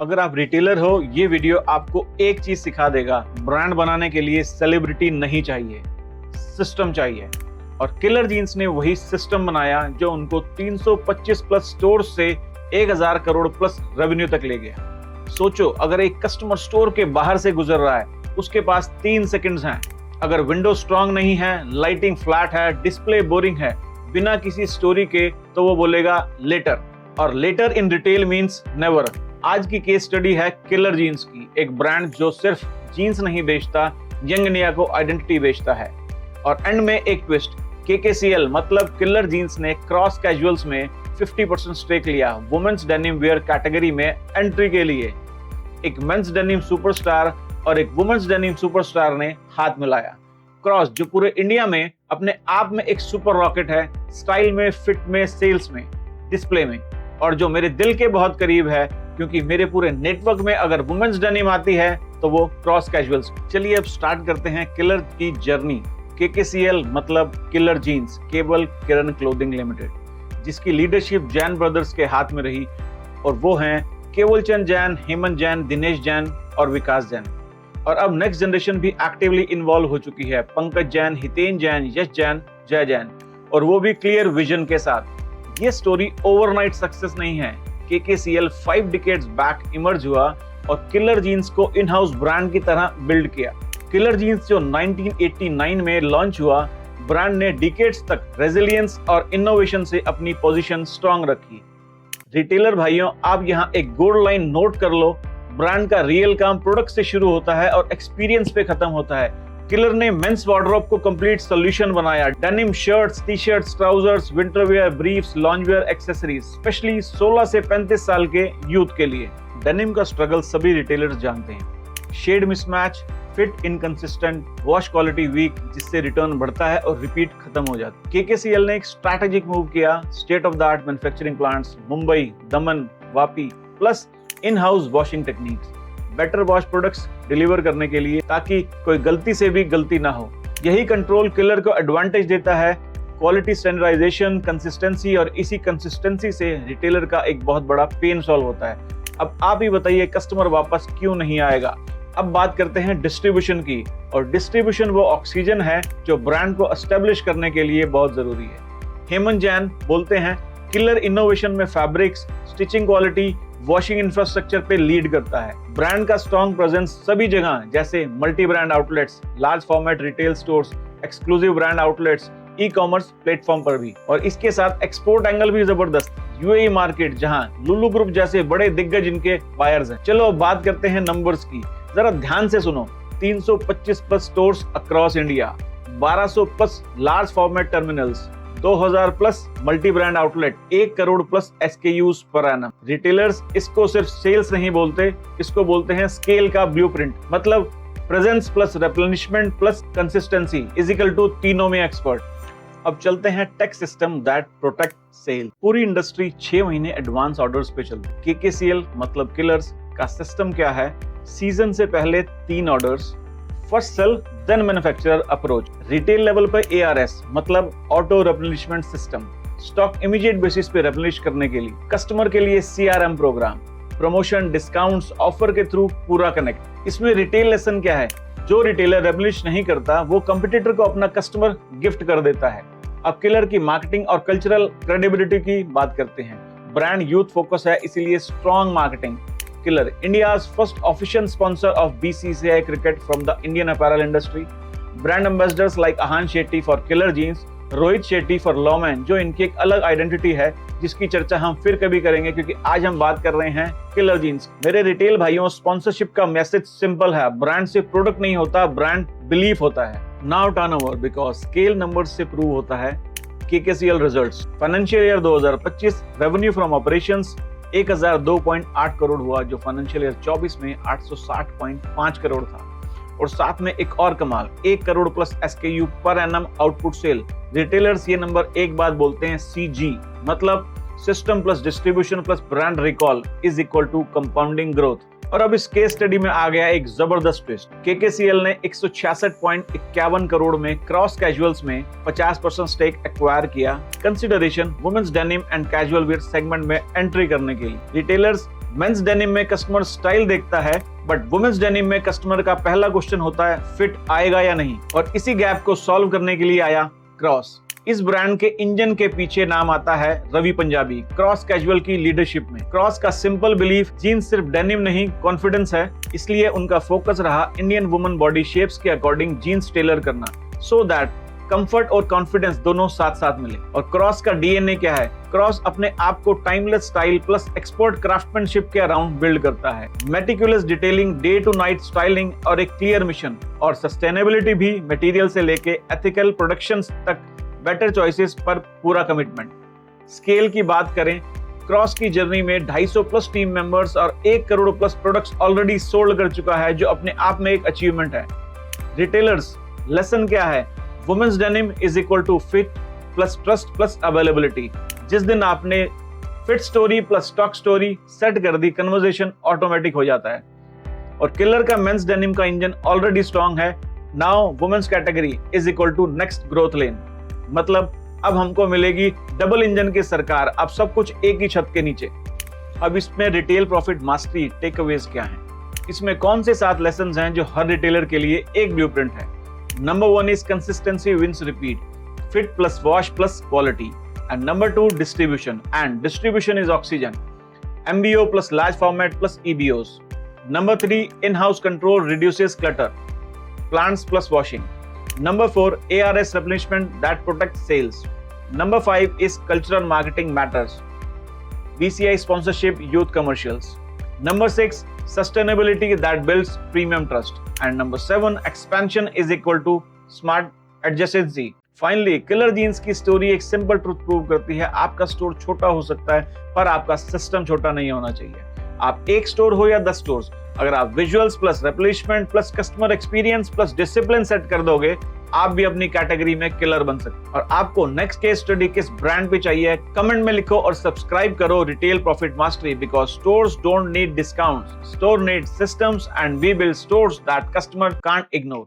अगर आप रिटेलर हो, ये वीडियो आपको एक चीज सिखा देगा, ब्रांड बनाने के लिए सेलिब्रिटी नहीं चाहिए, सिस्टम चाहिए। और किलर जीन्स ने वही सिस्टम बनाया जो उनको 325 प्लस स्टोर से 1000 करोड़ प्लस रेवेन्यू तक ले गया। सोचो, अगर एक कस्टमर स्टोर के बाहर से गुजर रहा है, उसके पास 3 सेकंड्स हैं। अगर विंडो स्ट्रांग नहीं है, लाइटिंग फ्लैट है, डिस्प्ले बोरिंग है, बिना किसी स्टोरी के, तो वो बोलेगा लेटर। और later in retail means never. आज की केस स्टडी है किलर जीन्स की, एक ब्रांड जो सिर्फ जीन्स नहीं बेचता, यंग इंडिया को आइडेंटिटी बेचता है। और एंड में एक ट्विस्ट, KKCL मतलब किलर जीन्स ने क्रॉस कैजुअल्स में 50% स्टेक लिया वुमेन्स डेनिम वेयर कैटेगरी में एंट्री के लिए। एक मेंस डेनिम सुपरस्टार और एक वुमेन्स डेनिम सुपरस्टार ने हाथ मिलाया। क्रॉस जो पूरे इंडिया में अपने आप में एक सुपर रॉकेट है, स्टाइल में, फिट में, सेल्स में, डिस्प्ले में, और जो मेरे दिल के बहुत करीब है, क्योंकि मेरे पूरे नेटवर्क में अगर वुमेन्स डेनिम आती है तो वो क्रॉस कैजुअल्स। चलिए अब स्टार्ट करते हैं किलर की जर्नी। KKCL मतलब किलर जीन्स, केवल किरण क्लोथिंग लिमिटेड, जिसकी लीडरशिप जैन ब्रदर्स के हाथ में रही, और वो हैं केवल चंद जैन, हेमंत जैन, दिनेश जैन और विकास जैन। और अब नेक्स्ट जनरेशन भी एक्टिवली इन्वॉल्व हो चुकी है, पंकज जैन, हितेन जैन, यश जैन, जय जैन, और वो भी क्लियर विजन के साथ। ये स्टोरी ओवरनाइट सक्सेस नहीं है। KKCL 5 डिकेड्स बैक इमर्ज हुआ और किलर जीन्स को इन हाउस ब्रांड की तरह बिल्ड किया। किलर जीन्स जो 1989 में लॉन्च हुआ, ब्रांड ने डिकेड्स तक रेजिलियंस और इनोवेशन से अपनी पोजीशन स्ट्रांग रखी। रिटेलर भाइयों, आप यहाँ एक गोल्ड लाइन नोट कर लो, ब्रांड का रियल काम प्रोडक्ट से शुरू होता है और एक्सपीरियंस पे खत्म होता है। किलर ने मेंस वार्डरोब को कंप्लीट सॉल्यूशन बनाया, denim shirts, T-shirts, trousers, winter wear, briefs, lounge wear, accessories, specially 16 से 35 साल के यूथ के लिए। डेनिम का स्ट्रगल सभी रिटेलर्स जानते हैं, shade mismatch, fit inconsistent, wash quality weak, जिससे रिटर्न बढ़ता है और रिपीट खत्म हो जाता है। KKCL ने एक स्ट्रैटेजिक मूव किया, state of the art manufacturing plants Mumbai, Daman, Vapi, plus in house washing techniques, better wash products deliver करने के लिए, ताकि कोई गलती से भी गलती ना हो। यही कंट्रोल किलर को एडवांटेज देता है, क्वालिटी स्टैंडर्डाइजेशन, कंसिस्टेंसी, और इसी कंसिस्टेंसी से रिटेलर का एक बहुत बड़ा पेन सॉल्व होता है। अब आप ही बताइए, कस्टमर वापस क्यों नहीं आएगा? अब बात करते हैं डिस्ट्रीब्यूशन की, और डिस्ट्रीब्यूशन वो ऑक्सीजन है जो ब्रांड को एस्टेब्लिश करने के लिए बहुत जरूरी है। हेमंत जैन बोलते हैं, किलर इनोवेशन में fabrics, stitching quality, washing infrastructure पे लीड करता है। ब्रांड का स्ट्रॉन्ग प्रेजेंस सभी जगह, जैसे multi brand outlets, large format retail stores, exclusive brand outlets, e-commerce platform पर भी। और इसके साथ एक्सपोर्ट एंगल भी जबरदस्त, UAE मार्केट, जहां लुलु ग्रुप जैसे बड़े दिग्गज इनके बायर्स हैं। चलो अब बात करते हैं नंबर्स की, जरा ध्यान से सुनो। 325 plus stores across India, 1200 plus large format terminals, 2000 plus multi brand outlet, 1 crore plus SKUs per annum. Retailers इसको सिर्फ सेल्स नहीं बोलते, इसको बोलते हैं स्केल का ब्लूप्रिंट। मतलब presence plus replenishment plus consistency is equal to तीनों में एक्सपर्ट। अब चलते हैं tech system that protect sale. पूरी इंडस्ट्री 6 महीने एडवांस ऑर्डर्स पे चलती। KKCL मतलब किलर्स का सिस्टम क्या है? सीजन से पहले 3 orders, first sell then manufacturer approach. Retail level पे ARS मतलब auto replenishment system, stock immediate basis पे रिप्लेनिश करने के लिए। कस्टमर के लिए CRM program, promotion, discounts, offer के थ्रू पूरा कनेक्ट। इसमें रिटेल लेसन क्या है? जो रिटेलर रिप्लेनिश नहीं करता, वो कंपटीटर को अपना कस्टमर गिफ्ट कर देता है। अब किलर की मार्केटिंग और कल्चरल क्रेडिबिलिटी की बात करते हैं। ब्रांड यूथ फोकस है, इसीलिए strong marketing. Killer, India's first official sponsor of BCCI cricket from the Indian apparel industry. Brand ambassadors like Ahan Shetty for Killer Jeans, Rohit Shetty for Lawman, जो इनकी एक अलग आइडेंटिटी है जिसकी चर्चा हम फिर कभी करेंगे, क्योंकि आज हम बात कर रहे हैं किलर जीन्स। मेरे रिटेल भाइयों, स्पॉन्सरशिप का मैसेज सिंपल है, ब्रांड से प्रोडक्ट नहीं होता, ब्रांड बिलीफ होता है। Now turnover, because scale numbers से प्रूव होता है। KKCL results, financial year 2025 revenue from operations 1002.8 crore हुआ, जो फाइनेंशियल ईयर 24 में 860.5 करोड़ था। और साथ में एक और कमाल, 1 करोड़ प्लस SKU पर एनम आउटपुट सेल। रिटेलर्स ये नंबर एक बात बोलते हैं, CG मतलब system plus distribution plus brand recall is equal to compounding growth. और अब इस केस स्टडी में आ गया एक जबरदस्त ट्विस्ट। KKCL ने 166.51 करोड़ में क्रॉस कैजुअल्स में 50% स्टेक एक्वायर किया, consideration women's denim and casual wear segment में एंट्री करने के लिए। रिटेलर्स मेंस डेनिम में कस्टमर स्टाइल देखता है, बट वुमेन्स डेनिम में कस्टमर का पहला क्वेश्चन होता है फिट आएगा या नहीं, और इसी गैप को सॉल्व करने के लिए आया क्रॉस। इस ब्रांड के इंजन के पीछे नाम आता है रवि पंजाबी, क्रॉस कैजुअल की लीडरशिप में। क्रॉस का सिंपल बिलीफ जीन्स सिर्फ डेनिम नहीं कॉन्फिडेंस है, इसलिए उनका फोकस रहा इंडियन वुमन बॉडी शेप्स के अकॉर्डिंग जीन्स टेलर करना, सो दैट कंफर्ट और कॉन्फिडेंस दोनों साथ साथ मिले। और क्रॉस का डीएनए क्या है? क्रॉस अपने आप को timeless style plus expert craftsmanship के अराउंड बिल्ड करता है। Meticulous detailing, day to night styling और एक क्लियर मिशन, और सस्टेनेबिलिटी भी, मटेरियल से लेके एथिकल प्रोडक्शन तक बेटर चॉइसेस पर पूरा कमिटमेंट। स्केल की बात करें, क्रॉस की जर्नी में 250 प्लस टीम मेंबर्स और 1 crore plus products already sold कर चुका है, जो अपने आप में एक अचीवमेंट है। रिटेलर्स, लेसन क्या है? Women's denim is equal to fit plus trust plus availability. जिस दिन आपने fit story plus stock story set कर दी, कन्वर्सेशन ऑटोमेटिक हो जाता है। और किलर का मेंस डेनिम का इंजन ऑलरेडी स्ट्रॉन्ग है। Now women's category is equal to next growth lane, मतलब अब हमको मिलेगी डबल इंजन की सरकार, अब सब कुछ एक ही छत के नीचे। अब इसमें रिटेल प्रॉफिट मास्टरी टेकअवेज क्या हैं? इसमें कौन से 7 लेसन्स हैं जो हर रिटेलर के लिए एक ब्लूप्रिंट है? Number 1 is consistency wins repeat, fit plus wash plus quality, and number 2 distribution, and distribution is oxygen, MBO plus large format plus EBOs. Number 3 in-house control reduces clutter, plants plus washing. Number 4 ARS replenishment that protects sales. Number 5 is cultural marketing matters, BCI sponsorship, youth commercials. Number 6 sustainability that builds premium trust, and number 7 expansion is equal to smart adjacency. Finally, killer jeans की story एक simple truth prove करती है, आपका store छोटा हो सकता है पर आपका सिस्टम छोटा नहीं होना चाहिए। आप एक स्टोर हो या 10 स्टोर्स, अगर आप visuals plus replacement plus customer experience plus discipline set कर दोगे, आप भी अपनी कैटेगरी में किलर बन सकते। और आपको नेक्स्ट केस स्टडी किस ब्रांड पे चाहिए, कमेंट में लिखो और सब्सक्राइब करो retail profit mastery, because stores don't need discounts, stores need systems, and we build stores that customer can't ignore.